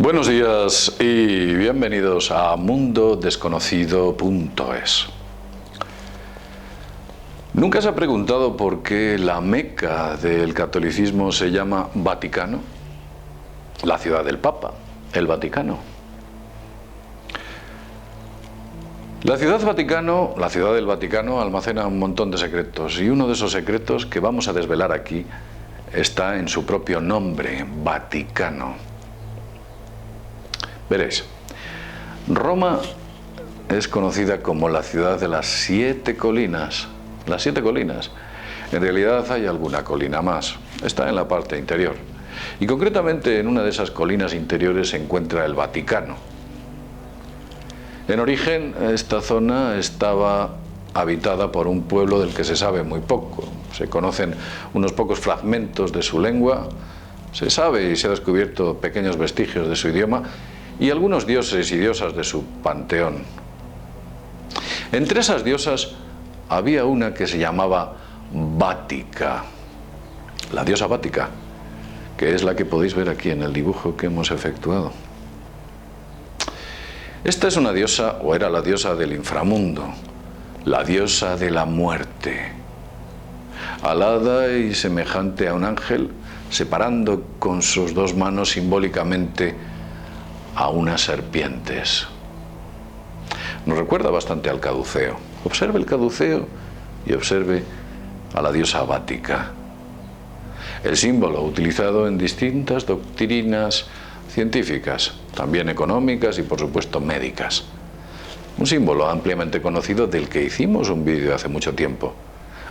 Buenos días y bienvenidos a mundodesconocido.es. ¿Nunca se ha preguntado por qué la Meca del catolicismo se llama Vaticano? La ciudad del Papa, el Vaticano. La ciudad del Vaticano almacena un montón de secretos, y uno de esos secretos que vamos a desvelar aquí está en su propio nombre, Vaticano. Veréis, Roma es conocida como la ciudad de las 7 colinas. Las 7 colinas. En realidad hay alguna colina más. Está en la parte interior. Y concretamente en una de esas colinas interiores se encuentra el Vaticano. En origen, esta zona estaba habitada por un pueblo del que se sabe muy poco. Se conocen unos pocos fragmentos de su lengua, se sabe y se ha descubierto pequeños vestigios de su idioma y algunos dioses y diosas de su panteón. Entre esas diosas había una que se llamaba Vática, la diosa Vática, que es la que podéis ver aquí en el dibujo que hemos efectuado. Esta es una diosa, o era la diosa del inframundo, la diosa de la muerte, alada y semejante a un ángel, separando con sus dos manos simbólicamente a unas serpientes. Nos recuerda bastante al caduceo. Observe el caduceo y observe a la diosa Vática. El símbolo utilizado en distintas doctrinas científicas, también económicas y por supuesto médicas. Un símbolo ampliamente conocido del que hicimos un vídeo hace mucho tiempo.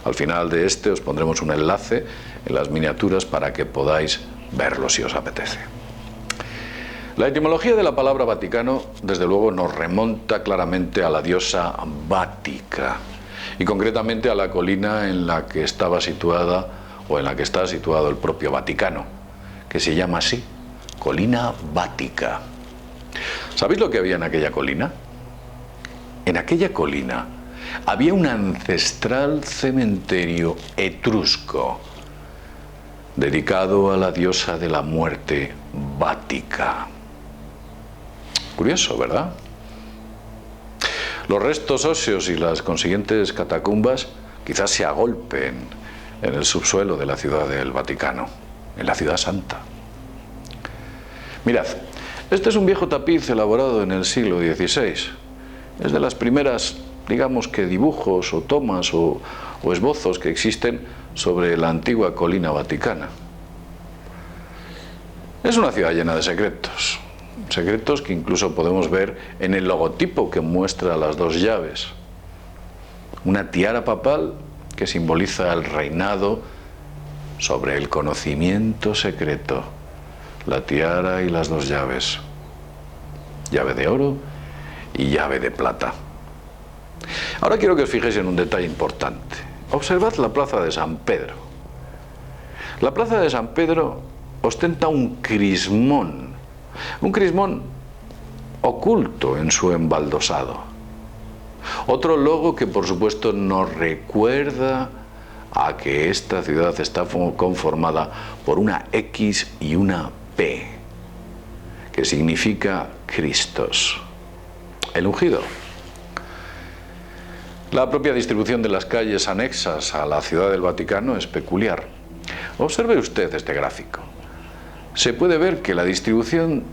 Al final de este os pondremos un enlace en las miniaturas para que podáis verlo si os apetece. La etimología de la palabra Vaticano, desde luego, nos remonta claramente a la diosa Vática y concretamente a la colina en la que estaba situada o en la que está situado el propio Vaticano, que se llama así, Colina Vática. ¿Sabéis lo que había en aquella colina? En aquella colina había un ancestral cementerio etrusco dedicado a la diosa de la muerte, Vática. Curioso, ¿verdad? Los restos óseos y las consiguientes catacumbas quizás se agolpen en el subsuelo de la ciudad del Vaticano, en la ciudad santa. Mirad, este es un viejo tapiz elaborado en el siglo XVI. Es de las primeras, digamos que dibujos o tomas o esbozos que existen sobre la antigua colina vaticana. Es una ciudad llena de secretos. Secretos que incluso podemos ver en el logotipo que muestra las dos llaves. Una tiara papal que simboliza el reinado sobre el conocimiento secreto. La tiara y las dos llaves. Llave de oro y llave de plata. Ahora quiero que os fijéis en un detalle importante. Observad la plaza de San Pedro. La plaza de San Pedro ostenta un crismón oculto en su embaldosado. Otro logo que por supuesto nos recuerda a que esta ciudad está conformada por una X y una P, que significa Cristos, el ungido. La propia distribución de las calles anexas a la ciudad del Vaticano es peculiar. Observe usted este gráfico. Se puede ver que la distribución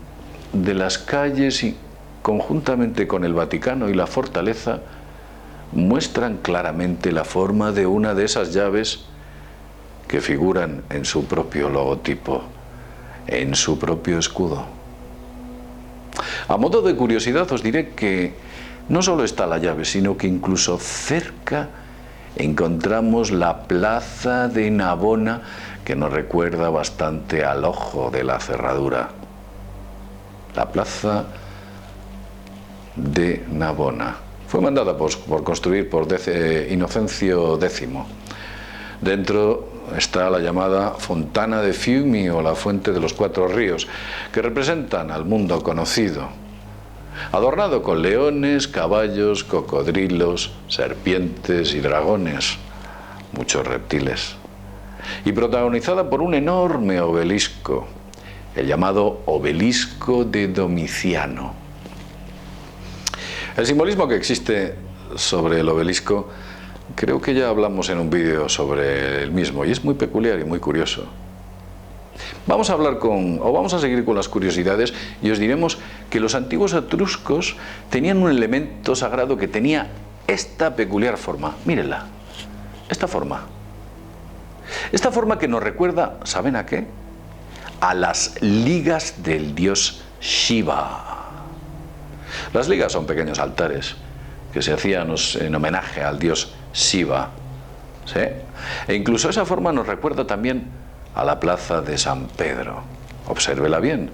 de las calles y conjuntamente con el Vaticano y la fortaleza muestran claramente la forma de una de esas llaves que figuran en su propio logotipo, en su propio escudo. A modo de curiosidad os diré que no solo está la llave, sino que incluso cerca encontramos la plaza de Navona, que nos recuerda bastante al ojo de la cerradura. La plaza de Navona fue mandada por construir por Inocencio X. Dentro está la llamada Fontana de Fiumi o la Fuente de los Cuatro Ríos, que representan al mundo conocido, adornado con leones, caballos, cocodrilos, serpientes y dragones, muchos reptiles, y protagonizada por un enorme obelisco el llamado obelisco de Domiciano. El simbolismo que existe sobre el obelisco, creo que ya hablamos en un vídeo sobre el mismo, y es muy peculiar y muy curioso. Vamos a seguir con las curiosidades y os diremos que los antiguos etruscos tenían un elemento sagrado que tenía esta peculiar forma. Mírenla, esta forma. Esta forma que nos recuerda, ¿saben a qué? A las ligas del dios Shiva. Las ligas son pequeños altares que se hacían en homenaje al dios Shiva, ¿sí? E incluso esa forma nos recuerda también a la plaza de San Pedro. Obsérvela bien.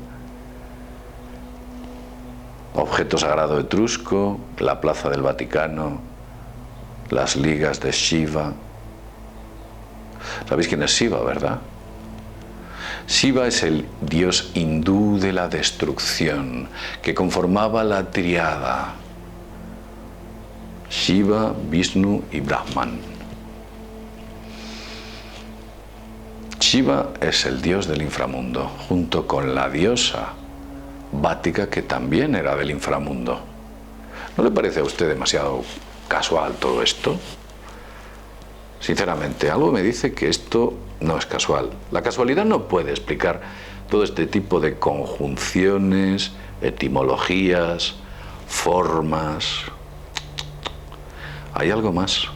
Objeto sagrado etrusco, la plaza del Vaticano, las ligas de Shiva. ¿Sabéis quién es Shiva, verdad? Shiva es el dios hindú de la destrucción, que conformaba la tríada Shiva, Vishnu y Brahman. Shiva es el dios del inframundo, junto con la diosa Vática, que también era del inframundo. ¿No le parece a usted demasiado casual todo esto? Sinceramente, algo me dice que esto no es casual. La casualidad no puede explicar todo este tipo de conjunciones, etimologías, formas. Hay algo más.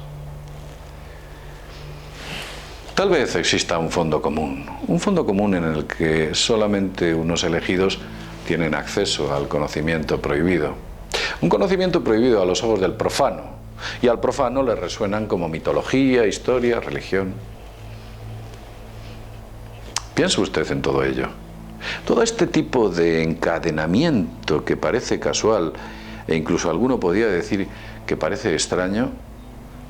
Tal vez exista un fondo común en el que solamente unos elegidos tienen acceso al conocimiento prohibido. Un conocimiento prohibido a los ojos del profano, y al profano le resuenan como mitología, historia, religión. Piense usted en todo ello. Todo este tipo de encadenamiento que parece casual, e incluso alguno podría decir que parece extraño,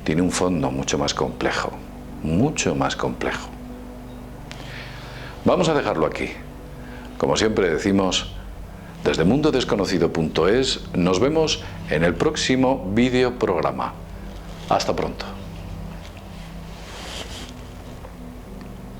tiene un fondo mucho más complejo. Mucho más complejo. Vamos a dejarlo aquí. Como siempre decimos, desde mundodesconocido.es nos vemos en el próximo vídeo programa. Hasta pronto.